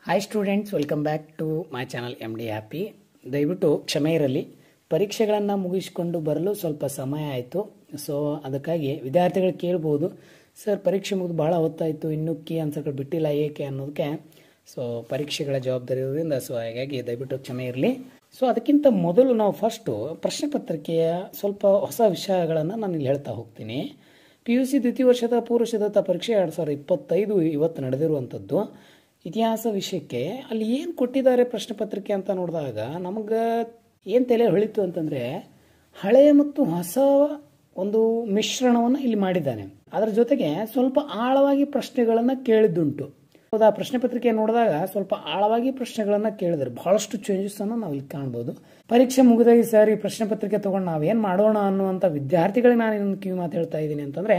Hi students, welcome back to my channel MD Happy. ದಯವಿಟ್ಟು ಕ್ಷಮೆ ಇರಲಿ, ಪರೀಕ್ಷೆಗಳನ್ನು ಮುಗಿಸಿಕೊಂಡು ಬರಲು ಸ್ವಲ್ಪ ಸಮಯ ಆಯಿತು. ಸೊ ಅದಕ್ಕಾಗಿ ವಿದ್ಯಾರ್ಥಿಗಳು ಕೇಳ್ಬೋದು, ಸರ್ ಪರೀಕ್ಷೆ ಮುಗಿದು ಭಾಳ ಹೊತ್ತಾಯಿತು, ಇನ್ನೂ ಕೀ ಆನ್ಸರ್ಗಳು ಬಿಟ್ಟಿಲ್ಲ ಏಕೆ ಅನ್ನೋದಕ್ಕೆ. ಸೊ ಪರೀಕ್ಷೆಗಳ ಜವಾಬ್ದಾರಿ ಇರೋದ್ರಿಂದ ಸೊ ಹಾಗಾಗಿ ದಯವಿಟ್ಟು ಕ್ಷಮೆ ಇರಲಿ. ಸೊ ಅದಕ್ಕಿಂತ ಮೊದಲು ನಾವು ಫಸ್ಟು ಪ್ರಶ್ನೆ ಪತ್ರಿಕೆಯ ಸ್ವಲ್ಪ ಹೊಸ ವಿಷಯಗಳನ್ನು ನಾನು ಇಲ್ಲಿ ಹೇಳ್ತಾ ಹೋಗ್ತೀನಿ. PUC ದ್ವಿತೀಯ ವರ್ಷದ ಪೂರ್ವ ಸಿದ್ಧತಾ ಪರೀಕ್ಷೆ 2025 ಇವತ್ತು ನಡೆದಿರುವಂಥದ್ದು. ಇತಿಹಾಸ ವಿಷಯಕ್ಕೆ ಅಲ್ಲಿ ಏನು ಕೊಟ್ಟಿದ್ದಾರೆ ಪ್ರಶ್ನೆ ಪತ್ರಿಕೆ ಅಂತ ನೋಡಿದಾಗ ನಮಗೆ ಏನು ತಲೆ ಹೊಳಿತು ಅಂತಂದರೆ, ಹಳೆಯ ಮತ್ತು ಹೊಸ ಒಂದು ಮಿಶ್ರಣವನ್ನು ಇಲ್ಲಿ ಮಾಡಿದ್ದಾನೆ. ಅದರ ಜೊತೆಗೆ ಸ್ವಲ್ಪ ಆಳವಾಗಿ ಪ್ರಶ್ನೆಗಳನ್ನು ಕೇಳಿದ್ದುಂಟು. ಹೌದಾ, ಪ್ರಶ್ನೆ ಪತ್ರಿಕೆ ನೋಡಿದಾಗ ಸ್ವಲ್ಪ ಆಳವಾಗಿ ಪ್ರಶ್ನೆಗಳನ್ನು ಕೇಳಿದರೆ ಬಹಳಷ್ಟು ಚೇಂಜಸ್ ಅನ್ನು ನಾವು ಇಲ್ಲಿ ಕಾಣ್ಬೋದು. ಪರೀಕ್ಷೆ ಮುಗಿದಾಗಿ ಸರ್ ಈ ಪ್ರಶ್ನೆ ಪತ್ರಿಕೆ ತೊಗೊಂಡು ನಾವೇನು ಮಾಡೋಣ ಅನ್ನುವಂಥ ವಿದ್ಯಾರ್ಥಿಗಳಿಗೆ ನಾನು ಇನ್ನೊಂದು ಕಿವಿ ಮಾತು ಹೇಳ್ತಾ ಇದ್ದೀನಿ ಅಂತಂದರೆ,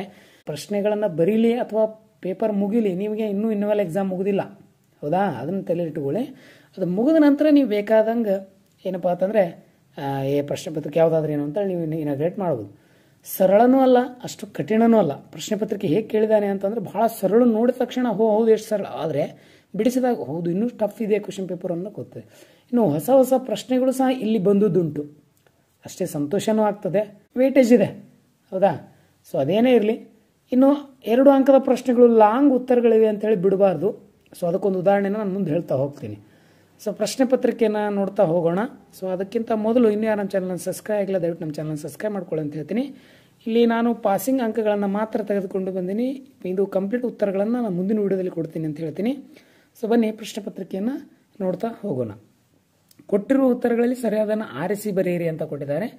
ಪ್ರಶ್ನೆಗಳನ್ನು ಬರೀಲಿ ಅಥವಾ ಪೇಪರ್ ಮುಗಿಲಿ, ನಿಮಗೆ ಇನ್ನೂ ಇನ್ನುವಲ್ ಎಕ್ಸಾಮ್ ಮುಗಿದಿಲ್ಲ, ಹೌದಾ, ಅದನ್ನು ತಲೆ ಇಟ್ಟುಕೊಳ್ಳಿ. ಅದು ಮುಗಿದ ನಂತರ ನೀವು ಬೇಕಾದಂಗೆ ಏನಪ್ಪ ಅಂತಂದರೆ ಪ್ರಶ್ನೆ ಪತ್ರಿಕೆ ಯಾವುದಾದ್ರೂ ಏನು ಅಂತ ನೀವು ಇನಾಗ್ರೇಟ್ ಮಾಡ್ಬೋದು. ಸರಳನೂ ಅಲ್ಲ, ಅಷ್ಟು ಕಠಿಣನೂ ಅಲ್ಲ. ಪ್ರಶ್ನೆ ಪತ್ರಿಕೆ ಹೇಗೆ ಕೇಳಿದಾನೆ ಅಂತಂದರೆ ಭಾಳ ಸರಳ, ನೋಡಿದ ತಕ್ಷಣ ಹೌದು ಎಷ್ಟು ಸರಳ, ಆದರೆ ಬಿಡಿಸಿದಾಗ ಹೌದು ಇನ್ನೂ ಟಫ್ ಇದೆ ಕ್ವಶನ್ ಪೇಪರ್ ಅನ್ನೋ ಗೊತ್ತಿದೆ. ಇನ್ನು ಹೊಸ ಹೊಸ ಪ್ರಶ್ನೆಗಳು ಸಹ ಇಲ್ಲಿ ಬಂದುದುಂಟು, ಅಷ್ಟೇ ಸಂತೋಷನೂ ಆಗ್ತದೆ, ವೇಟೇಜ್ ಇದೆ, ಹೌದಾ. ಸೊ ಅದೇನೇ ಇರಲಿ, ಇನ್ನು 2 ಅಂಕದ ಪ್ರಶ್ನೆಗಳು ಲಾಂಗ್ ಉತ್ತರಗಳಿವೆ ಅಂತೇಳಿ ಬಿಡಬಾರ್ದು. ಸೊ ಅದಕ್ಕೊಂದು ಉದಾಹರಣೆನ ನಾನು ಮುಂದೆ ಹೇಳ್ತಾ ಹೋಗ್ತೀನಿ. ಸೊ ಪ್ರಶ್ನೆ ಪತ್ರಿಕೆನ ನೋಡ್ತಾ ಹೋಗೋಣ. ಸೊ ಅದಕ್ಕಿಂತ ಮೊದಲು ಇನ್ನೂ ಯಾರು ನಮ್ಮ ಚಾನಲ್ನ ಸಬ್ಸ್ಕ್ರೈಬ್ ಆಗಿಲ್ಲ, ದಯವಿಟ್ಟು ನಮ್ಮ ಚಾನಲ್ನ ಸಬ್ಸ್ಕ್ರೈಬ್ ಮಾಡ್ಕೊಳ್ಳಿ ಅಂತ ಹೇಳ್ತೀನಿ. ಇಲ್ಲಿ ನಾನು ಪಾಸಿಂಗ್ ಅಂಕಗಳನ್ನು ಮಾತ್ರ ತೆಗೆದುಕೊಂಡು ಬಂದೀನಿ, ಇದು ಕಂಪ್ಲೀಟ್ ಉತ್ತರಗಳನ್ನು ನಾನು ಮುಂದಿನ ವಿಡಿಯೋದಲ್ಲಿ ಕೊಡ್ತೀನಿ ಅಂತ ಹೇಳ್ತೀನಿ. ಸೊ ಬನ್ನಿ ಪ್ರಶ್ನೆ ಪತ್ರಿಕೆಯನ್ನು ನೋಡ್ತಾ ಹೋಗೋಣ. ಕೊಟ್ಟಿರುವ ಉತ್ತರಗಳಲ್ಲಿ ಸರಿಯಾದನ್ನು ಆರಿಸಿ ಬರೆಯಿರಿ ಅಂತ ಕೊಟ್ಟಿದ್ದಾರೆ.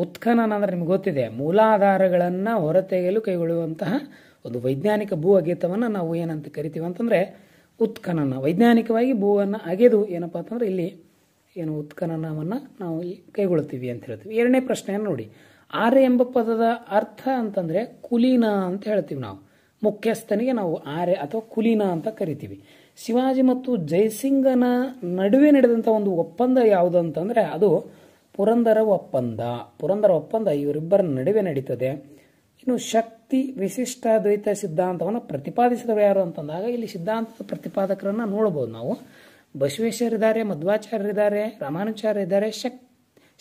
ಉತ್ಖನನ ಅಂದರೆ ನಿಮ್ಗೆ ಗೊತ್ತಿದೆ, ಮೂಲಾಧಾರಗಳನ್ನು ಹೊರತೆಗೆಯಲು ಕೈಗೊಳ್ಳುವಂತಹ ಒಂದು ವೈಜ್ಞಾನಿಕ ಭೂ ಅಗೆತವನ್ನು ನಾವು ಏನಂತ ಕರಿತೀವಿ ಅಂತಂದರೆ ಉತ್ಖನನ. ವೈಜ್ಞಾನಿಕವಾಗಿ ಭೂವನ್ನು ಅಗೆದು ಏನಪ್ಪ ಅಂತಂದ್ರೆ ಇಲ್ಲಿ ಏನು ಉತ್ಖನನವನ್ನು ನಾವು ಕೈಗೊಳ್ತೀವಿ ಅಂತ ಹೇಳ್ತೀವಿ. 2ನೇ ಪ್ರಶ್ನೆಯನ್ನು ನೋಡಿ, ಆರ್ಯ ಎಂಬ ಪದದ ಅರ್ಥ ಅಂತಂದರೆ ಕುಲೀನ ಅಂತ ಹೇಳ್ತೀವಿ ನಾವು. ಮುಖ್ಯಸ್ಥನಿಗೆ ನಾವು ಆರ್ಯ ಅಥವಾ ಕುಲೀನ ಅಂತ ಕರಿತೀವಿ. ಶಿವಾಜಿ ಮತ್ತು ಜಯಸಿಂಗನ ನಡುವೆ ನಡೆದಂಥ ಒಂದು ಒಪ್ಪಂದ ಯಾವುದು ಅಂತಂದರೆ ಅದು ಪುರಂದರ ಒಪ್ಪಂದ. ಪುರಂದರ ಒಪ್ಪಂದ ಇವರಿಬ್ಬರ ನಡುವೆ ನಡೀತದೆ. ಇನ್ನು ಶಕ್ತಿ ವಿಶಿಷ್ಟಾದ್ವೈತ ಸಿದ್ಧಾಂತವನ್ನು ಪ್ರತಿಪಾದಿಸಿದವರು ಯಾರು ಅಂತಂದಾಗ ಇಲ್ಲಿ ಸಿದ್ಧಾಂತದ ಪ್ರತಿಪಾದಕರನ್ನು ನೋಡಬಹುದು ನಾವು. ಬಸವೇಶ್ವರಿದ್ದಾರೆ, ಮಧ್ವಾಚಾರ್ಯರಿದ್ದಾರೆ, ರಾಮಾನುಚಾರ್ಯ ಇದ್ದಾರೆ,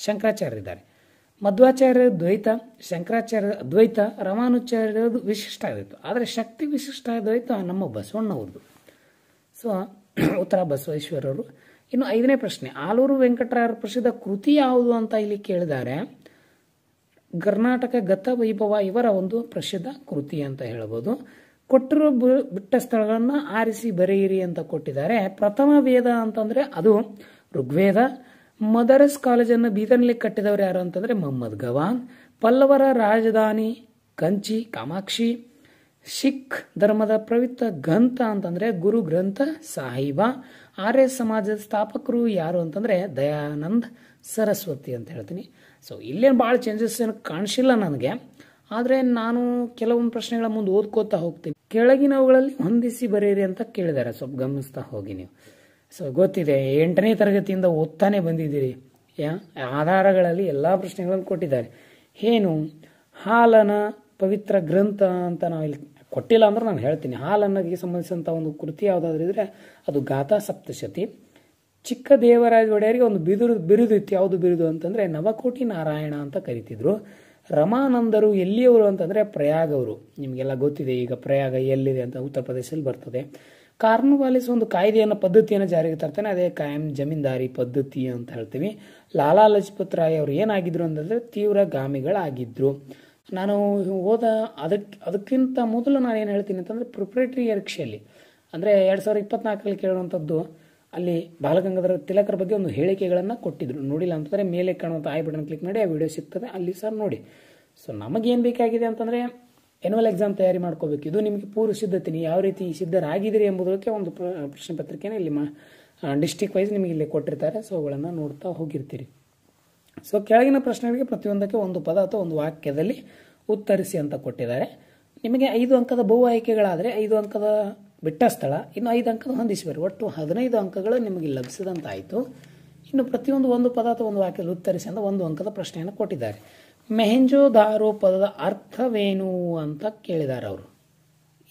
ಶಂಕರಾಚಾರ್ಯರಿದ್ದಾರೆ. ಮಧ್ವಾಚಾರ್ಯ ದ್ವೈತ, ಶಂಕರಾಚಾರ್ಯ ಅದ್ವೈತ, ರಾಮಾನುಚಾರ್ಯ ವಿಶಿಷ್ಟಾದ್ವೈತ. ಆದರೆ ಶಕ್ತಿ ವಿಶಿಷ್ಟಾದ್ವೈತ ನಮ್ಮ ಬಸವಣ್ಣವ್ರದ್ದು. ಸೊ ಉತ್ತರ ಬಸವೇಶ್ವರರು. ಇನ್ನು 5ನೇ ಪ್ರಶ್ನೆ, ಆಲೂರು ವೆಂಕಟರಾಯರ ಪ್ರಸಿದ್ಧ ಕೃತಿ ಯಾವುದು ಅಂತ ಇಲ್ಲಿ ಕೇಳಿದ್ದಾರೆ. ಕರ್ನಾಟಕ ಗತ ವೈಭವ ಇವರ ಒಂದು ಪ್ರಸಿದ್ಧ ಕೃತಿ ಅಂತ ಹೇಳಬಹುದು. ಕೊಟ್ಟಿರುವ ಬಿಟ್ಟ ಸ್ಥಳಗಳನ್ನು ಆರಿಸಿ ಬರೆಯಿರಿ ಅಂತ ಕೊಟ್ಟಿದ್ದಾರೆ. ಪ್ರಥಮ ವೇದ ಅಂತಂದ್ರೆ ಅದು ಋಗ್ವೇದ. ಮದರಸ್ ಕಾಲೇಜನ್ನು ಬೀದರ್ನಲ್ಲಿ ಕಟ್ಟಿದವರು ಯಾರು ಅಂತಂದ್ರೆ ಮೊಹಮ್ಮದ್ ಗವಾನ್. ಪಲ್ಲವರ ರಾಜಧಾನಿ ಕಂಚಿ ಕಾಮಾಕ್ಷಿ. ಸಿಖ್ ಧರ್ಮದ ಪವಿತ್ರ ಗ್ರಂಥ ಅಂತಂದ್ರೆ ಗುರು ಗ್ರಂಥ ಸಾಹಿಬ. ಆರ್ಯ ಸಮಾಜದ ಸ್ಥಾಪಕರು ಯಾರು ಅಂತಂದ್ರೆ ದಯಾನಂದ್ ಸರಸ್ವತಿ ಅಂತ ಹೇಳ್ತೀನಿ. ಸೊ ಇಲ್ಲೇನು ಭಾಳ ಚೇಂಜಸ್ ಏನು ಕಾಣಿಸಿಲ್ಲ ನನಗೆ, ಆದರೆ ನಾನು ಕೆಲವೊಂದು ಪ್ರಶ್ನೆಗಳ ಮುಂದೆ ಓದ್ಕೋತಾ ಹೋಗ್ತೀನಿ. ಕೆಳಗಿನವುಗಳಲ್ಲಿ ಹೊಂದಿಸಿ ಬರೆಯಿರಿ ಅಂತ ಕೇಳಿದ್ದಾರೆ, ಸ್ವಲ್ಪ ಗಮನಿಸ್ತಾ ಹೋಗಿ ನೀವು. ಸೊ ಗೊತ್ತಿದೆ, 8ನೇ ತರಗತಿಯಿಂದ ಓದ್ತಾನೆ ಬಂದಿದ್ದೀರಿ. ಆಧಾರಗಳಲ್ಲಿ ಎಲ್ಲ ಪ್ರಶ್ನೆಗಳನ್ನು ಕೊಟ್ಟಿದ್ದಾರೆ. ಏನು ಹಾಲನ ಪವಿತ್ರ ಗ್ರಂಥ ಅಂತ ನಾವು ಇಲ್ಲಿ ಕೊಟ್ಟಿಲ್ಲ ಅಂದ್ರೆ ನಾನು ಹೇಳ್ತೀನಿ. ಹಾಲನ್ನಗೆ ಸಂಬಂಧಿಸಿದಂಥ ಒಂದು ಕೃತಿ ಯಾವುದಾದ್ರೂ ಇದ್ರೆ ಅದು ಗಾಥಾ ಸಪ್ತಶತಿ. ಚಿಕ್ಕ ದೇವರಾಜ ಒಡೆಯರಿಗೆ ಒಂದು ಬಿರುದು ಇತ್ತು. ಯಾವುದು ಬಿರುದು ಅಂತಂದ್ರೆ ನವಕೋಟಿ ನಾರಾಯಣ ಅಂತ ಕರಿತಿದ್ರು. ರಮಾನಂದರು ಎಲ್ಲಿಯವರು ಅಂತಂದ್ರೆ ಪ್ರಯಾಗ್ ಅವರು. ನಿಮಗೆಲ್ಲ ಗೊತ್ತಿದೆ, ಈಗ ಪ್ರಯಾಗ ಎಲ್ಲಿದೆ ಅಂತ ಉತ್ತರ ಪ್ರದೇಶದಲ್ಲಿ ಬರ್ತದೆ. ಕಾರ್ನ್ವಾಲಿಸ್ ಒಂದು ಕಾಯ್ದೆಯನ್ನು ಪದ್ಧತಿಯನ್ನು ಜಾರಿಗೆ ತರ್ತಾನೆ, ಅದೇ ಕಾಯಂ ಜಮೀನ್ದಾರಿ ಪದ್ಧತಿ ಅಂತ ಹೇಳ್ತೀವಿ. ಲಾಲಾ ಲಜಪತ್ ರಾಯ್ ಅವರು ಏನಾಗಿದ್ರು ಅಂತಂದ್ರೆ ತೀವ್ರಗಾಮಿಗಳಾಗಿದ್ರು. ನಾನು ಅದಕ್ಕಿಂತ ಮೊದಲು ನಾನು ಏನು ಹೇಳ್ತೀನಿ ಅಂತಂದ್ರೆ ಪ್ರಿಪರೇಟರಿ ಪರೀಕ್ಷೆಯಲ್ಲಿ ಅಂದರೆ 2024 ಕೇಳುವಂಥದ್ದು ಅಲ್ಲಿ ಬಾಲಗಂಗಾಧರ ತಿಲಕರ ಬಗ್ಗೆ ಒಂದು ಹೇಳಿಕೆಗಳನ್ನು ಕೊಟ್ಟಿದ್ರು. ನೋಡಿಲ್ಲ ಅಂತಂದರೆ ಮೇಲೆ ಕಾಣುವಂಥ ಐ ಬಟನ್ ಕ್ಲಿಕ್ ಮಾಡಿ ಆ ವಿಡಿಯೋ ಸಿಗ್ತದೆ, ಅಲ್ಲಿ ಸರ್ ನೋಡಿ. ಸೊ ನಮಗೇನು ಬೇಕಾಗಿದೆ ಅಂತಂದರೆ ಎನ್ಯುವಲ್ ಎಕ್ಸಾಮ್ ತಯಾರಿ ಮಾಡ್ಕೋಬೇಕು. ಇದು ನಿಮಗೆ ಪೂರ್ವ ಸಿದ್ಧತೆ, ಯಾವ ರೀತಿ ಸಿದ್ಧರಾಗಿದ್ದೀರಿ ಎಂಬುದಕ್ಕೆ ಒಂದು ಪ್ರಶ್ನೆ ಪತ್ರಿಕೆನ ಇಲ್ಲಿ ಡಿಸ್ಟಿಕ್ ವೈಸ್ ನಿಮಗೆ ಇಲ್ಲಿ ಕೊಟ್ಟಿರ್ತಾರೆ. ಸೊ ಅವುಗಳನ್ನು ನೋಡ್ತಾ ಹೋಗಿರ್ತೀರಿ. ಸೊ ಕೆಳಗಿನ ಪ್ರಶ್ನೆಗಳಿಗೆ ಪ್ರತಿಯೊಂದಕ್ಕೆ ಒಂದು ಪದ ಅಥವಾ ಒಂದು ವಾಕ್ಯದಲ್ಲಿ ಉತ್ತರಿಸಿ ಅಂತ ಕೊಟ್ಟಿದ್ದಾರೆ. ನಿಮಗೆ 5 ಅಂಕದ ಬಹು ಆಯ್ಕೆಗಳಾದರೆ 5 ಅಂಕದ ಬಿಟ್ಟ ಸ್ಥಳ, ಇನ್ನು 5 ಅಂಕದ ಹೊಂದಿಸಿ ಬರಿ, ಒಟ್ಟು 15 ಅಂಕಗಳು ನಿಮಗೆ ಲಭಿಸಿದಂತಾಯಿತು. ಇನ್ನು ಪ್ರತಿಯೊಂದು ಒಂದು ಪದ ಅಥವಾ ಒಂದು ವಾಕ್ಯದ ಉತ್ತರಿಸಿ ಅಂತ 1 ಅಂಕದ ಪ್ರಶ್ನೆಯನ್ನು ಕೊಟ್ಟಿದ್ದಾರೆ. ಮೆಹೆಂಜೋದಾರೋ ಪದದ ಅರ್ಥವೇನು ಅಂತ ಕೇಳಿದ್ದಾರೆ ಅವರು.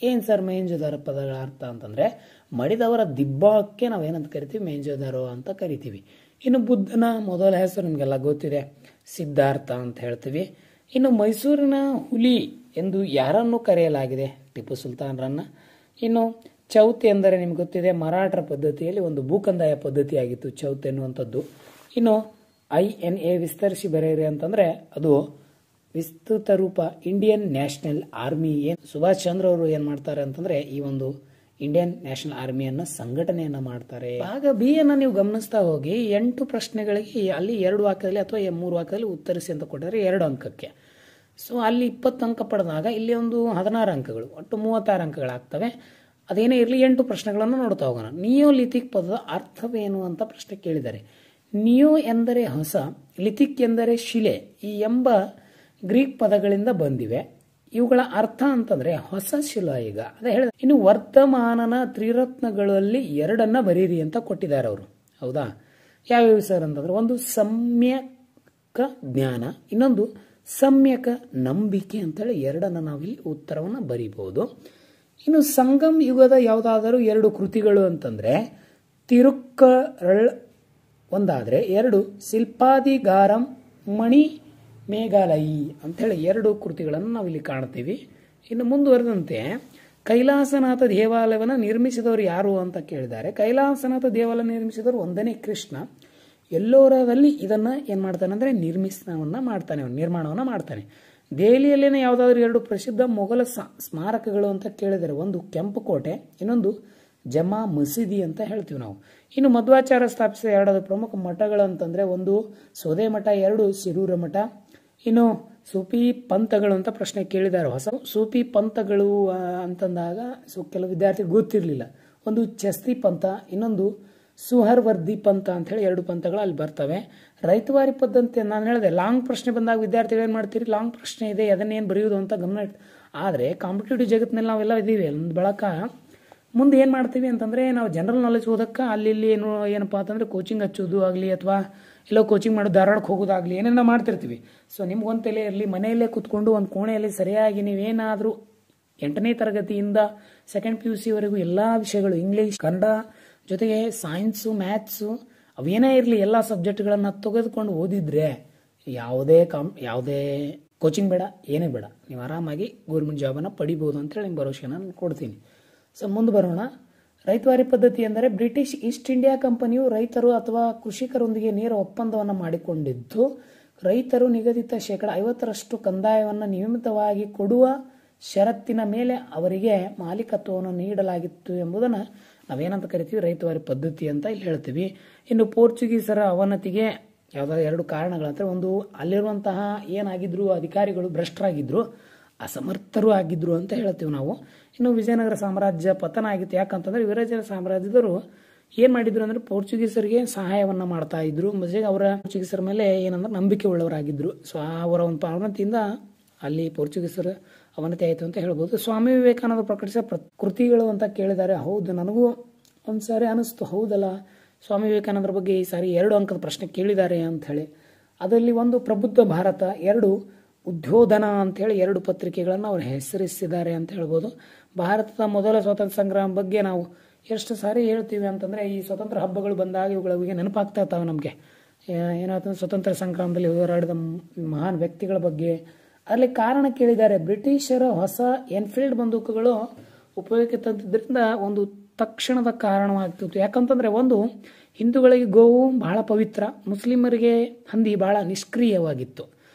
ಏನು ಸರ್ ಮೆಹೆಂಜೋದಾರೋ ಪದಗಳ ಅರ್ಥ ಅಂತಂದರೆ ಮಡಿದವರ ದಿಬ್ಬಕ್ಕೆ ನಾವೇನಂತ ಕರಿತೀವಿ, ಮೇಂಜೋದಾರೋ ಅಂತ ಕರಿತೀವಿ. ಇನ್ನು ಬುದ್ಧನ ಮೊದಲ ಹೆಸರು ನಿಮಗೆಲ್ಲ ಗೊತ್ತಿದೆ, ಸಿದ್ಧಾರ್ಥ ಅಂತ ಹೇಳ್ತೀವಿ. ಇನ್ನು ಮೈಸೂರಿನ ಹುಲಿ ಎಂದು ಯಾರನ್ನು ಕರೆಯಲಾಗಿದೆ? ಟಿಪ್ಪು ಸುಲ್ತಾನ್ರನ್ನ. ಇನ್ನು ಚೌತ್ ಎಂದರೆ ನಿಮ್ಗೆ ಗೊತ್ತಿದೆ, ಮರಾಠರ ಪದ್ಧತಿಯಲ್ಲಿ ಒಂದು ಭೂಕಂದಾಯ ಪದ್ಧತಿಯಾಗಿತ್ತು ಚೌತ್ ಎನ್ನುವಂಥದ್ದು. ಇನ್ನು INA ವಿಸ್ತರಿಸಿ ಬರೆಯಿರಿ ಅಂತಂದ್ರೆ ಅದು ವಿಸ್ತೃತ ರೂಪ Indian national army. Subhash Chandra ಅವರು ಏನ್ ಮಾಡ್ತಾರೆ ಅಂತಂದ್ರೆ ಈ ಒಂದು ಇಂಡಿಯನ್ ನ್ಯಾಷನಲ್ ಆರ್ಮಿಯನ್ನ ಸಂಘಟನೆಯನ್ನ ಮಾಡ್ತಾರೆ. ಭಾಗ ಬಿ ಅನ್ನ ನೀವು ಗಮನಿಸ್ತಾ ಹೋಗಿ 8 ಪ್ರಶ್ನೆಗಳಿಗೆ ಅಲ್ಲಿ 2 ವಾಕ್ಯದಲ್ಲಿ ಅಥವಾ 3 ವಾಕ್ಯದಲ್ಲಿ ಉತ್ತರಿಸಿ ಅಂತ ಕೊಟ್ಟಿದ್ದಾರೆ 2 ಅಂಕಕ್ಕೆ. ಸೊ ಅಲ್ಲಿ 20 ಅಂಕ ಪಡೆದಾಗ ಇಲ್ಲಿ ಒಂದು 16 ಅಂಕಗಳು, ಒಟ್ಟು 36 ಅಂಕಗಳಾಗ್ತವೆ. ಅದೇನೇ ಇರಲಿ 8 ಪ್ರಶ್ನೆಗಳನ್ನು ನೋಡ್ತಾ ಹೋಗೋಣ. ನಿಯೋಲಿಥಿಕ್ ಪದದ ಅರ್ಥವೇನು ಅಂತ ಪ್ರಶ್ನೆ ಕೇಳಿದ್ದಾರೆ. ನಿಯೋ ಎಂದರೆ ಹೊಸ, ಲಿಥಿಕ್ ಎಂದರೆ ಶಿಲೆ, ಈ ಎಂಬ ಗ್ರೀಕ್ ಪದಗಳಿಂದ ಬಂದಿವೆ. ಇವುಗಳ ಅರ್ಥ ಅಂತಂದ್ರೆ ಹೊಸ ಶಿಲಾಯುಗ ಅದೇ ಹೇಳಿದ. ಇನ್ನು ವರ್ತಮಾನನ ತ್ರಿರತ್ನಗಳಲ್ಲಿ 2 ಬರೀರಿ ಅಂತ ಕೊಟ್ಟಿದ್ದಾರೆ ಅವರು. ಹೌದಾ? ಯಾವ್ಯಾವ ಸರ್ ಅಂತಂದ್ರೆ ಒಂದು ಸಮ್ಯಕ ಜ್ಞಾನ, ಇನ್ನೊಂದು ಸಮ್ಯಕ ನಂಬಿಕೆ ಅಂತೇಳಿ 2 ನಾವಿಲ್ಲಿ ಉತ್ತರವನ್ನ ಬರೀಬಹುದು. ಇನ್ನು ಸಂಗಮ್ ಯುಗದ ಯಾವುದಾದರೂ 2 ಕೃತಿಗಳು ಅಂತಂದ್ರೆ ತಿರುಕ್ಕರಳ್ ಒಂದಾದ್ರೆ, 2 ಶಿಲ್ಪಾದಿಗಾರಂ ಮಣಿ ಮೇಘಾಲಯಿ ಅಂತೇಳಿ 2 ಕೃತಿಗಳನ್ನು ನಾವಿಲ್ಲಿ ಕಾಣ್ತೀವಿ. ಇನ್ನು ಮುಂದುವರೆದಂತೆ ಕೈಲಾಸನಾಥ ದೇವಾಲಯವನ್ನು ನಿರ್ಮಿಸಿದವರು ಯಾರು ಅಂತ ಕೇಳಿದ್ದಾರೆ. ಕೈಲಾಸನಾಥ ದೇವಾಲಯ ನಿರ್ಮಿಸಿದವರು 1ನೇ ಕೃಷ್ಣ. ಎಲ್ಲೋರದಲ್ಲಿ ಇದನ್ನ ಏನ್ ಮಾಡ್ತಾನೆ ಅಂದ್ರೆ ನಿರ್ಮಾಣವನ್ನ ಮಾಡ್ತಾನೆ. ದೆಹಲಿಯಲ್ಲೇನೆ ಯಾವುದಾದ್ರೂ 2 ಪ್ರಸಿದ್ಧ ಮೊಘಲ ಸ್ಮಾರಕಗಳು ಅಂತ ಕೇಳಿದರೆ, ಒಂದು ಕೆಂಪು ಕೋಟೆ, ಇನ್ನೊಂದು ಜಮಾ ಮಸೀದಿ ಅಂತ ಹೇಳ್ತೀವಿ ನಾವು. ಇನ್ನು ಮಧ್ವಾಚಾರ್ಯ ಸ್ಥಾಪಿಸಿದ 2 ಪ್ರಮುಖ ಮಠಗಳು ಅಂತಂದ್ರೆ ಒಂದು ಸೋದೆ ಮಠ, 2 ಶಿರೂರ ಮಠ. ಇನ್ನು ಸೂಫಿ ಪಂಥಗಳು ಅಂತ ಪ್ರಶ್ನೆ ಕೇಳಿದ್ದಾರೆ. ಹೊಸ ಸೂಫಿ ಪಂಥಗಳು ಅಂತಂದಾಗ ಕೆಲವು ವಿದ್ಯಾರ್ಥಿಗಳು ಗೊತ್ತಿರಲಿಲ್ಲ. ಒಂದು ಚಸ್ತಿ ಪಂಥ, ಇನ್ನೊಂದು ಸುಹರ್ವರ್ದಿ ಪಂಥ ಅಂತ ಹೇಳಿ 2 ಪಂಥಗಳು ಅಲ್ಲಿ ಬರ್ತವೆ. ರೈತವಾರಿ ಪದ್ಧತಿ ನಾನು ಹೇಳಿದೆ, ಲಾಂಗ್ ಪ್ರಶ್ನೆ ಬಂದಾಗ ವಿದ್ಯಾರ್ಥಿಗಳು ಏನ್ ಮಾಡ್ತೀರಿ, ಲಾಂಗ್ ಪ್ರಶ್ನೆ ಇದೆ ಅದನ್ನೇನು ಬರೆಯುವುದು ಅಂತ ಗಮನ. ಆದ್ರೆ ಕಾಂಪಿಟೇಟಿವ್ ಜಗತ್ತಿನಲ್ಲಿ ನಾವೆಲ್ಲ ಇದೀವಿ ಒಂದು ಬಳಕ. ಮುಂದೆ ಏನ್ ಮಾಡ್ತೀವಿ ಅಂತಂದ್ರೆ ನಾವು ಜನರಲ್ ನಾಲೆಜ್ ಓದಕ್ಕೆ ಅಲ್ಲಿ ಏನಪ್ಪಾ ಅಂತಂದ್ರೆ ಕೋಚಿಂಗ್ ಹಚ್ಚೋದು ಆಗಲಿ ಅಥವಾ ಎಲ್ಲೋ ಕೋಚಿಂಗ್ ಮಾಡೋದು, ಧಾರವಾಡಕ್ಕೆ ಹೋಗೋದಾಗ್ಲಿ ಏನೇನ ಮಾಡ್ತಿರ್ತೀವಿ. ಸೊ ನಿಮ್ಗೊಂದು ತಲೆ ಇರಲಿ, ಮನೆಯಲ್ಲೇ ಕುತ್ಕೊಂಡು ಒಂದು ಕೋಣೆಯಲ್ಲಿ ಸರಿಯಾಗಿ ನೀವೇನಾದ್ರೂ 8ನೇ ತರಗತಿಯಿಂದ 2nd PUC ವರೆಗೂ ಎಲ್ಲಾ ವಿಷಯಗಳು, ಇಂಗ್ಲಿಷ್, ಕನ್ನಡ ಜೊತೆಗೆ ಸೈನ್ಸು, ಮ್ಯಾಥ್ಸು, ಅವೇನೇ ಇರಲಿ ಎಲ್ಲ ಸಬ್ಜೆಕ್ಟ್ಗಳನ್ನ ತೆಗೆದುಕೊಂಡು ಓದಿದ್ರೆ ಯಾವುದೇ ಕೋಚಿಂಗ್ ಬೇಡ, ಏನೇ ಬೇಡ, ನೀವು ಆರಾಮಾಗಿ ಗೌರ್ಮೆಂಟ್ ಜಾಬನ್ನು ಪಡಿಬಹುದು ಅಂತೇಳಿ ನಿಮ್ಗೆ ಭರವಸೆನ ನಾನು ಕೊಡ್ತೀನಿ. ಸೊ ಮುಂದೆ ಬರೋಣ. ರೈತವಾರಿ ಪದ್ಧತಿ ಎಂದರೆ ಬ್ರಿಟಿಷ್ ಈಸ್ಟ್ ಇಂಡಿಯಾ ಕಂಪನಿಯು ರೈತರು ಅಥವಾ ಕೃಷಿಕರೊಂದಿಗೆ ನೇರ ಒಪ್ಪಂದವನ್ನು ಮಾಡಿಕೊಂಡಿದ್ದು, ರೈತರು ನಿಗದಿತ 50% ಕಂದಾಯವನ್ನು ನಿಯಮಿತವಾಗಿ ಕೊಡುವ ಷರತ್ತಿನ ಮೇಲೆ ಅವರಿಗೆ ಮಾಲೀಕತ್ವವನ್ನು ನೀಡಲಾಗಿತ್ತು ಎಂಬುದನ್ನು ನಾವೇನಂತ ಕರಿತೀವಿ, ರೈತವಾರಿ ಪದ್ಧತಿ ಅಂತ ಇಲ್ಲಿ ಹೇಳ್ತೀವಿ. ಇನ್ನು ಪೋರ್ಚುಗೀಸರ ಅವನತಿಗೆ ಯಾವ್ದಾದ್ರು 2 ಕಾರಣಗಳಂದ್ರೆ, ಒಂದು ಅಲ್ಲಿರುವಂತಹ ಏನಾಗಿದ್ರು ಅಧಿಕಾರಿಗಳು ಭ್ರಷ್ಟರಾಗಿದ್ರು, ಅಸಮರ್ಥರು ಆಗಿದ್ರು ಅಂತ ಹೇಳ್ತೀವಿ ನಾವು. ಇನ್ನು ವಿಜಯನಗರ ಸಾಮ್ರಾಜ್ಯ ಪತನ ಆಗಿತ್ತು. ಯಾಕಂತಂದ್ರೆ ವಿಜಯನಗರ ಸಾಮ್ರಾಜ್ಯದವರು ಏನ್ ಮಾಡಿದ್ರು ಅಂದ್ರೆ ಪೋರ್ಚುಗೀಸರಿಗೆ ಸಹಾಯವನ್ನ ಮಾಡ್ತಾ ಇದ್ರು. ಅವರ ಪೋರ್ಚುಗೀಸರ ಮೇಲೆ ಏನಂದ್ರೆ ನಂಬಿಕೆ ಉಳ್ಳವರಾಗಿದ್ರು. ಸೊ ಅವರ ಒಂದು ಅವನತಿಯಿಂದ ಅಲ್ಲಿ ಪೋರ್ಚುಗೀಸರ ಅವನತಿ ಆಯಿತು ಅಂತ ಹೇಳ್ಬೋದು. ಸ್ವಾಮಿ ವಿವೇಕಾನಂದ ಪ್ರಕಟಿಸಿದ ಕೃತಿಗಳು ಅಂತ ಕೇಳಿದ್ದಾರೆ. ಹೌದು, ನನಗೂ ಒಂದ್ಸಾರಿ ಅನಿಸ್ತು, ಹೌದಲ್ಲ ಸ್ವಾಮಿ ವಿವೇಕಾನಂದರ ಬಗ್ಗೆ ಈ ಸಾರಿ 2 ಅಂಕದ ಪ್ರಶ್ನೆ ಕೇಳಿದ್ದಾರೆ ಅಂತ ಹೇಳಿ. ಅದರಲ್ಲಿ ಒಂದು ಪ್ರಬುದ್ಧ ಭಾರತ, 2 ಉದ್ಯೋಧನ ಅಂತ ಹೇಳಿ 2 ಪತ್ರಿಕೆಗಳನ್ನು ಅವರು ಹೆಸರಿಸಿದ್ದಾರೆ ಅಂತ ಹೇಳ್ಬೋದು. ಭಾರತದ ಮೊದಲ ಸ್ವಾತಂತ್ರ್ಯ ಸಂಗ್ರಾಮ ಬಗ್ಗೆ ನಾವು ಎಷ್ಟು ಸಾರಿ ಹೇಳ್ತೀವಿ ಅಂತಂದ್ರೆ, ಈ ಸ್ವತಂತ್ರ ಹಬ್ಬಗಳು ಬಂದಾಗ ಇವುಗಳಿಗೆ ನೆನಪಾಗ್ತಾ ಇರ್ತಾವೆ ನಮಗೆ. ಏನಾಯ್ತು, ಸ್ವತಂತ್ರ ಸಂಗ್ರಾಮದಲ್ಲಿ ಹೋರಾಡಿದ ಮಹಾನ್ ವ್ಯಕ್ತಿಗಳ ಬಗ್ಗೆ. ಅಲ್ಲಿ ಕಾರಣ ಕೇಳಿದ್ದಾರೆ. ಬ್ರಿಟಿಷರ ಹೊಸ ಎನ್ಫೀಲ್ಡ್ ಬಂದೂಕುಗಳು ಉಪಯೋಗಕ್ಕೆ ತಂದಿದ್ದರಿಂದ ಒಂದು ತಕ್ಷಣದ ಕಾರಣವಾಗ್ತಿತ್ತು. ಯಾಕಂತಂದ್ರೆ ಒಂದು, ಹಿಂದೂಗಳಿಗೆ ಗೋವು ಬಹಳ ಪವಿತ್ರ, ಮುಸ್ಲಿಮರಿಗೆ ಹಂದಿ ಬಹಳ ನಿಷ್ಕ್ರಿಯವಾಗಿತ್ತು.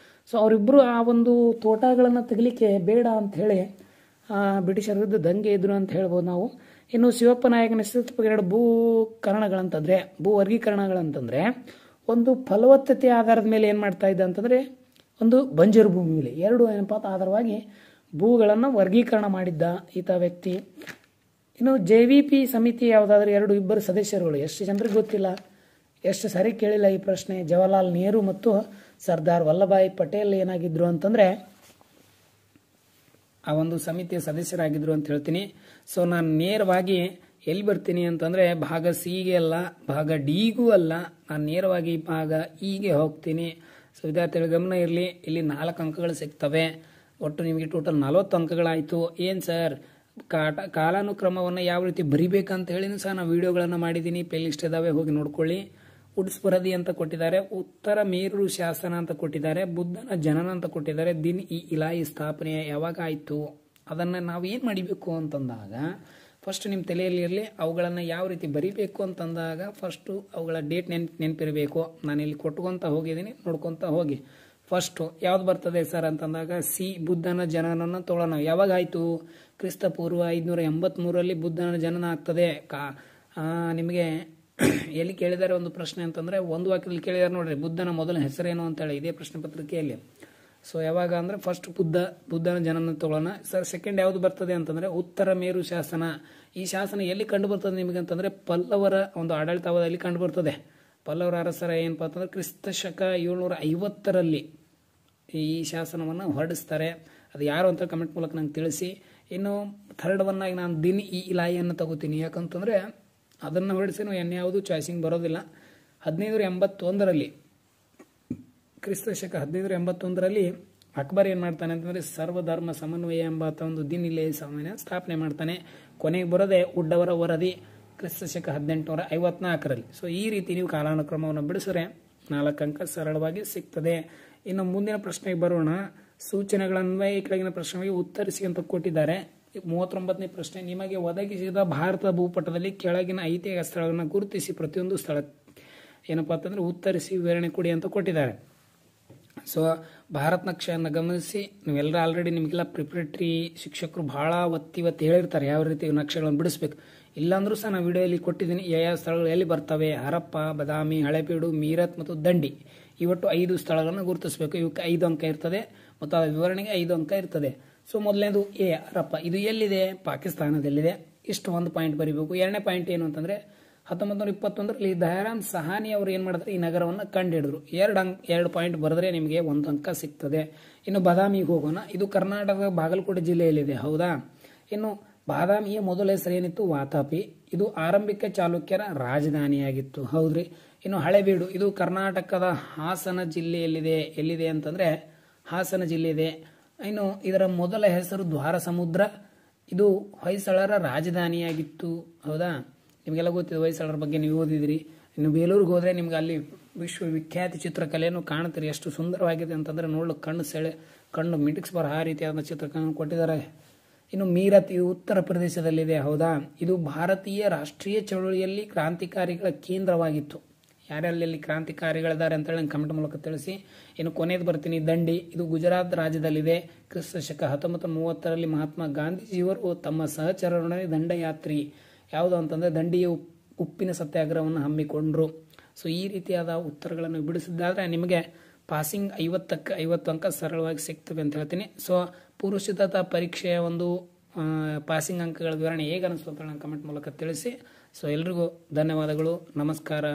ಸೊ ಅವರಿಬ್ಬರು ಆ ಒಂದು ತೋಟಗಳನ್ನು ತೆಗಲಿಕ್ಕೆ ಬೇಡ ಅಂತ ಹೇಳಿ ಬ್ರಿಟಿಷರ ವಿರುದ್ಧ ದಂಗೆ ಇದ್ರು ಅಂತ ಹೇಳ್ಬೋದು ನಾವು. ಇನ್ನು ಶಿವಪ್ಪ ನಾಯಕ ನೇತೃತ್ವದ 2 ಭೂ ವರ್ಗೀಕರಣಗಳಂತಂದ್ರೆ, ಒಂದು ಫಲವತ್ತತೆ ಆಧಾರದ ಮೇಲೆ ಏನ್ ಮಾಡ್ತಾ ಇದ್ದ ಅಂತಂದ್ರೆ, ಒಂದು ಬಂಜರು ಭೂಮಿ ಮೇಲೆ, 2 ಏನಪ್ಪಾ ಆಧಾರವಾಗಿ ಭೂಗಳನ್ನು ವರ್ಗೀಕರಣ ಮಾಡಿದ್ದ ಈತ ವ್ಯಕ್ತಿ. ಇನ್ನು JVP ಸಮಿತಿ ಯಾವುದಾದ್ರೂ 2 ಸದಸ್ಯರುಗಳು, ಎಷ್ಟು ಜನರಿಗೆ ಗೊತ್ತಿಲ್ಲ, ಎಷ್ಟು ಸರಿ ಕೇಳಿಲ್ಲ ಈ ಪ್ರಶ್ನೆ. ಜವಾಹರ್ಲಾಲ್ ನೆಹರು ಮತ್ತು ಸರ್ದಾರ್ ವಲ್ಲಭಾಯ್ ಪಟೇಲ್ ಏನಾಗಿದ್ರು ಅಂತಂದ್ರೆ ಆ ಒಂದು ಸಮಿತಿಯ ಸದಸ್ಯರಾಗಿದ್ರು ಅಂತ ಹೇಳ್ತೀನಿ. ಸೊ ನಾನು ನೇರವಾಗಿ ಎಲ್ಲಿ ಬರ್ತೀನಿ ಅಂತಂದ್ರೆ ಭಾಗ ಸಿಗೆ ಅಲ್ಲ, ಭಾಗ ಡಿಗೂ ಅಲ್ಲ, ನಾನು ನೇರವಾಗಿ ಭಾಗ ಇಗೆ ಹೋಗ್ತೀನಿ. ಸೊ ವಿದ್ಯಾರ್ಥಿಗಳ ಗಮನ ಇರಲಿ, ಇಲ್ಲಿ 4 ಅಂಕಗಳು ಸಿಗ್ತವೆ. ಒಟ್ಟು ನಿಮಗೆ ಟೋಟಲ್ 40 ಅಂಕಗಳಾಯಿತು. ಏನು ಸರ್ ಕಾಲಾನುಕ್ರಮವನ್ನು ಯಾವ ರೀತಿ ಬರಿಬೇಕಂತ ಹೇಳಿನೂ ಸಹ ನಾನು ವಿಡಿಯೋಗಳನ್ನು ಮಾಡಿದ್ದೀನಿ, ಪ್ಲೇ ಲಿಸ್ಟ್ ಇದಾವೆ, ಹೋಗಿ ನೋಡ್ಕೊಳ್ಳಿ. ಉಡ್ಸ್ಪರದಿ ಅಂತ ಕೊಟ್ಟಿದ್ದಾರೆ, ಉತ್ತರ ಮೇರು ಶಾಸನ ಅಂತ ಕೊಟ್ಟಿದ್ದಾರೆ, ಬುದ್ಧನ ಜನನ ಅಂತ ಕೊಟ್ಟಿದ್ದಾರೆ, ದಿನ್ ಇ ಇಲಾಯಿ ಸ್ಥಾಪನೆ ಯಾವಾಗ ಆಯಿತು, ಅದನ್ನು ನಾವು ಏನು ಮಾಡಬೇಕು ಅಂತಂದಾಗ ಫಸ್ಟ್ ನಿಮ್ಮ ತಲೆಯಲ್ಲಿ ಇರಲಿ. ಅವುಗಳನ್ನು ಯಾವ ರೀತಿ ಬರಿಬೇಕು ಅಂತಂದಾಗ ಫಸ್ಟು ಅವುಗಳ ಡೇಟ್ ನೆನಪಿರಬೇಕು. ನಾನು ಇಲ್ಲಿ ಕೊಟ್ಕೊಂತ ಹೋಗಿದ್ದೀನಿ, ನೋಡ್ಕೊತ ಹೋಗಿ. ಫಸ್ಟು ಯಾವ್ದು ಬರ್ತದೆ ಸರ್ ಅಂತಂದಾಗ ಸಿ, ಬುದ್ಧನ ಜನನವನ್ನು ತೊಗೊಳ್ಳೋಣ. ಯಾವಾಗ ಆಯಿತು? ಕ್ರಿಸ್ತಪೂರ್ವ 583ರಲ್ಲಿ ಬುದ್ಧನ ಜನನ ಆಗ್ತದೆ. ನಿಮಗೆ ಎಲ್ಲಿ ಕೇಳಿದ್ದಾರೆ ಒಂದು ಪ್ರಶ್ನೆ ಅಂತಂದರೆ ಒಂದು ವಾಕ್ಯದಲ್ಲಿ ಕೇಳಿದ್ದಾರೆ ನೋಡ್ರಿ, ಬುದ್ಧನ ಮೊದಲ ಹೆಸರೇನು ಅಂತೇಳಿ ಇದೇ ಪ್ರಶ್ನೆ ಪತ್ರಿಕೆಯಲ್ಲಿ. ಸೊ ಯಾವಾಗ ಅಂದರೆ ಫಸ್ಟ್ ಬುದ್ಧನ ಜನನ ತಗೊಳ್ಳೋಣ ಸರ್. ಸೆಕೆಂಡ್ ಯಾವುದು ಬರ್ತದೆ ಅಂತಂದರೆ ಉತ್ತರ ಮೇರು ಶಾಸನ. ಈ ಶಾಸನ ಎಲ್ಲಿ ಕಂಡು ಬರ್ತದೆ ನಿಮಗೆ ಅಂತಂದರೆ ಪಲ್ಲವರ ಒಂದು ಆಡಳಿತಾವಧಿಯಲ್ಲಿ ಕಂಡು ಬರ್ತದೆ. ಪಲ್ಲವರ ಅರಸರ ಏನಪ್ಪ ಅಂತಂದ್ರೆ ಕ್ರಿಸ್ತ ಶಕ 750ರಲ್ಲಿ ಈ ಶಾಸನವನ್ನು ಹೊರಡಿಸ್ತಾರೆ. ಅದು ಯಾರು ಅಂತ ಕಮೆಂಟ್ ಮೂಲಕ ನಂಗೆ ತಿಳಿಸಿ. ಇನ್ನು ಥರ್ಡ್ ಒನ್ ಆಗಿ ನಾನು ದಿನ್ ಇ ಇಲಾಯಿಯನ್ನು ತಗೋತೀನಿ, ಯಾಕಂತಂದರೆ ಅದನ್ನು ಹೊರಡಿಸಿ ಯಾವುದು ಚಾಯ್ಸಿಂಗ್ ಬರೋದಿಲ್ಲ. 1581ರಲ್ಲಿ ಕ್ರಿಸ್ತ ಶಕ 1581ರಲ್ಲಿ ಅಕ್ಬರ್ ಏನು ಮಾಡ್ತಾನೆ ಅಂತಂದರೆ ಸರ್ವಧರ್ಮ ಸಮನ್ವಯ ಎಂಬ ಒಂದು ದಿನ್ ಇಲಾಯಿ ಸಮನ್ವಯ ಸ್ಥಾಪನೆ ಮಾಡ್ತಾನೆ. ಕೊನೆಗೆ ಬರೋದೇ ಉಡ್ಡವರ ವರದಿ ಕ್ರಿಸ್ತ ಶಕ 1854ರಲ್ಲಿ. ಸೊ ಈ ರೀತಿ ನೀವು ಕಾಲಾನುಕ್ರಮವನ್ನು ಬಿಡಿಸಿದ್ರೆ 4 ಅಂಕ ಸರಳವಾಗಿ ಸಿಗ್ತದೆ. ಇನ್ನು ಮುಂದಿನ ಪ್ರಶ್ನೆಗೆ ಬರೋಣ. ಸೂಚನೆಗಳನ್ವಯ ಈ ಕೆಳಗಿನ ಪ್ರಶ್ನೆಗೆ ಉತ್ತರಿಸಿ ಅಂತ ಕೊಟ್ಟಿದ್ದಾರೆ. 39ನೇ ಪ್ರಶ್ನೆ, ನಿಮಗೆ ಒದಗಿಸಿದ ಭಾರತ ಭೂಪಟದಲ್ಲಿ ಕೆಳಗಿನ ಐತಿಹಾಸಿಕ ಸ್ಥಳಗಳನ್ನು ಗುರುತಿಸಿ ಪ್ರತಿಯೊಂದು ಸ್ಥಳ ಏನಪ್ಪಾ ಅಂತಂದ್ರೆ ಉತ್ತರಿಸಿ ವಿವರಣೆ ಕೊಡಿ ಅಂತ ಕೊಟ್ಟಿದ್ದಾರೆ. ಸೊ ಭಾರತ್ ನಕ್ಷೆಯನ್ನು ಗಮನಿಸಿ. ನೀವೆಲ್ಲರೂ ಆಲ್ರೆಡಿ ನಿಮಗೆಲ್ಲ ಪ್ರಿಪರೇಟರಿ ಶಿಕ್ಷಕರು ಬಹಳ ಒತ್ತಿ ಹೇಳಿರ್ತಾರೆ ಯಾವ ರೀತಿ ನಕ್ಷೆಗಳನ್ನು ಬಿಡಿಸ್ಬೇಕು. ಇಲ್ಲಾಂದ್ರೂ ಸಹ ನಾನು ವಿಡಿಯೋಲಿ ಕೊಟ್ಟಿದ್ದೀನಿ ಯಾವ ಸ್ಥಳಗಳು ಎಲ್ಲಿ ಬರ್ತವೆ. ಹರಪ್ಪ, ಬದಾಮಿ, ಹಳೆಬೀಡು, ಮೀರತ್ ಮತ್ತು ದಂಡಿ, ಇವತ್ತು 5 ಸ್ಥಳಗಳನ್ನು ಗುರುತಿಸಬೇಕು. ಇವಕ್ಕೆ 5 ಅಂಕ ಇರ್ತದೆ ಮತ್ತು ಆ ವಿವರಣೆಗೆ 5 ಅಂಕ ಇರ್ತದೆ. ಸೊ ಮೊದಲನೇದು ಹರಪ್ಪ, ಇದು ಎಲ್ಲಿದೆ? ಪಾಕಿಸ್ತಾನದಲ್ಲಿದೆ. ಇಷ್ಟು ಒಂದು ಪಾಯಿಂಟ್ ಬರೀಬೇಕು. ಎರಡನೇ ಪಾಯಿಂಟ್ ಏನು ಅಂತಂದ್ರೆ 1921ರಲ್ಲಿ ದಯಾರಾಮ್ ಸಹಾನಿ ಅವರು ಏನು ಮಾಡಿದ್ರೆ ಈ ನಗರವನ್ನು ಕಂಡುಹಿಡಿದ್ರು. 2 ಪಾಯಿಂಟ್ ಬರೆದ್ರೆ ನಿಮಗೆ 1 ಅಂಕ ಸಿಗ್ತದೆ. ಇನ್ನು ಬಾದಾಮಿಗೆ ಹೋಗೋಣ. ಇದು ಕರ್ನಾಟಕದ ಬಾಗಲಕೋಟೆ ಜಿಲ್ಲೆಯಲ್ಲಿದೆ, ಹೌದಾ? ಇನ್ನು ಬಾದಾಮಿಯ ಮೊದಲ ಹೆಸರು ಏನಿತ್ತು? ವಾತಾಪಿ. ಇದು ಆರಂಭಿಕ ಚಾಲುಕ್ಯರ ರಾಜಧಾನಿಯಾಗಿತ್ತು, ಹೌದ್ರಿ. ಇನ್ನು ಹಳೆಬೀಡು, ಇದು ಕರ್ನಾಟಕದ ಹಾಸನ ಜಿಲ್ಲೆಯಲ್ಲಿದೆ. ಎಲ್ಲಿದೆ ಅಂತಂದ್ರೆ ಹಾಸನ ಜಿಲ್ಲೆ ಇದೆ. ಇನ್ನು ಇದರ ಮೊದಲ ಹೆಸರು ದ್ವಾರ ಸಮುದ್ರ. ಇದು ಹೊಯ್ಸಳರ ರಾಜಧಾನಿಯಾಗಿತ್ತು, ಹೌದಾ? ನಿಮಗೆಲ್ಲ ಗೊತ್ತಿದೆ ಹೊಯ್ಸಳರ ಬಗ್ಗೆ, ನೀವು ಓದಿದಿರಿ. ಇನ್ನು ಬೇಲೂರಿಗೆ ಹೋದ್ರೆ ನಿಮ್ಗೆ ಅಲ್ಲಿ ವಿಶ್ವವಿಖ್ಯಾತಿ ಚಿತ್ರಕಲೆಯನ್ನು ಕಾಣ್ತೀರಿ. ಎಷ್ಟು ಸುಂದರವಾಗಿದೆ ಅಂತಂದ್ರೆ ನೋಡ್ಲು ಕಣ್ಣು ಮಿಟಿಕ್ಸ್ ಬರೋ ಆ ರೀತಿಯಾದ ಚಿತ್ರಕಲೆಯನ್ನು ಕೊಟ್ಟಿದ್ದಾರೆ. ಇನ್ನು ಮೀರತ್, ಇದು ಉತ್ತರ ಪ್ರದೇಶದಲ್ಲಿದೆ, ಹೌದಾ? ಇದು ಭಾರತೀಯ ರಾಷ್ಟ್ರೀಯ ಚಳವಳಿಯಲ್ಲಿ ಕ್ರಾಂತಿಕಾರಿಗಳ ಕೇಂದ್ರವಾಗಿತ್ತು. ಯಾರ್ಯಾರಲ್ಲಿ ಕ್ರಾಂತಿಕಾರಿಗಳಿದ್ದಾರೆ ಅಂತ ಹೇಳಿ ಕಮೆಂಟ್ ಮೂಲಕ ತಿಳಿಸಿ. ಇನ್ನು ಕೊನೆಯದು ಬರ್ತೀನಿ, ದಂಡಿ. ಇದು ಗುಜರಾತ್ ರಾಜ್ಯದಲ್ಲಿದೆ. ಕ್ರಿಸ್ತ ಶಕ 1930ರಲ್ಲಿ ಮಹಾತ್ಮ ಗಾಂಧೀಜಿಯವರು ತಮ್ಮ ಸಹಚರರೊಡನೆ ದಂಡಯಾತ್ರಿ ಯಾವುದು ಅಂತಂದ್ರೆ ದಂಡಿಯ ಉಪ್ಪಿನ ಸತ್ಯಾಗ್ರಹವನ್ನು ಹಮ್ಮಿಕೊಂಡ್ರು. ಸೊ ಈ ರೀತಿಯಾದ ಉತ್ತರಗಳನ್ನು ಬಿಡಿಸಿದ್ದಾದ್ರೆ ನಿಮಗೆ ಪಾಸಿಂಗ್ 50ಕ್ಕೆ 50 ಅಂಕ ಸರಳವಾಗಿ ಸಿಗ್ತವೆ ಅಂತ ಹೇಳ್ತೀನಿ. ಸೊ ಪೂರ್ವಸಿದ್ಧತಾ ಪರೀಕ್ಷೆಯ ಒಂದು ಪಾಸಿಂಗ್ ಅಂಕಗಳ ವಿವರಣೆ ಹೇಗೆ ಅನಿಸ್ತು ಅಂತ ಕಮೆಂಟ್ ಮೂಲಕ ತಿಳಿಸಿ. ಸೊ ಎಲ್ರಿಗೂ ಧನ್ಯವಾದಗಳು, ನಮಸ್ಕಾರ.